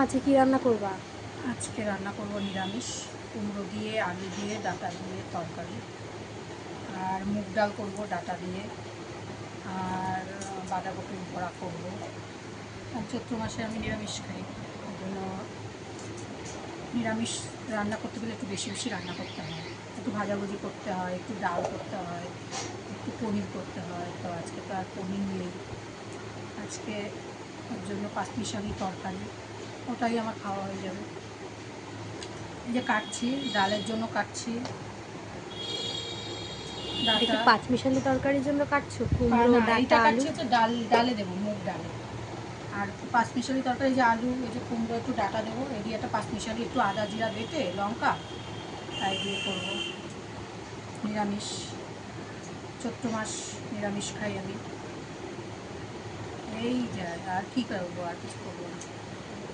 আজকে কি রান্না করবা? আজকে রান্না করব নিরামিষ, কুমড়ো দিয়ে আলু দিয়ে ডাঁটা দিয়ে তরকারি, আর মুগ ডাল করব ডাঁটা দিয়ে, আর বাঁধাকপির বড়া করব। আর চৈত্র মাসে আমি নিরামিষ খাই, ওই জন্য নিরামিষ রান্না করতে গেলে একটু বেশি বেশি রান্না করতে হয়, একটু ভাজাভুজি করতে হয়, একটু ডাল করতে হয়, একটু পনির করতে হয়। তো আজকে তো আর পনির নেই, আজকে ওর জন্য পাঁচমিশালি তরকারি, ওটাই আমার খাওয়া হয়ে যাবে। এই যে কাটছি, ডালের জন্য কাটছি এটা কি ডাঁটা। পাঁচমিশালি তরকারির জন্য কাটছো? কুমড়ো, না, ডাঁটা, এইটা আলু? কাটছি হচ্ছে ডালে দেবো, মুগ ডালে। আর পাঁচমিশালি তরকারি যে আলু, এই যে কুমড়ো, একটু ডাঁটা দেবো, এই দিয়ে একটা পাঁচমিশালি, একটু আদা জিরা বেটে লঙ্কা তাই দিয়ে করবো। নিরামিষ, চৈত্র মাস নিরামিষ খাই আমি। এই যায়, আর কী করবো, আর কিছু করবো না।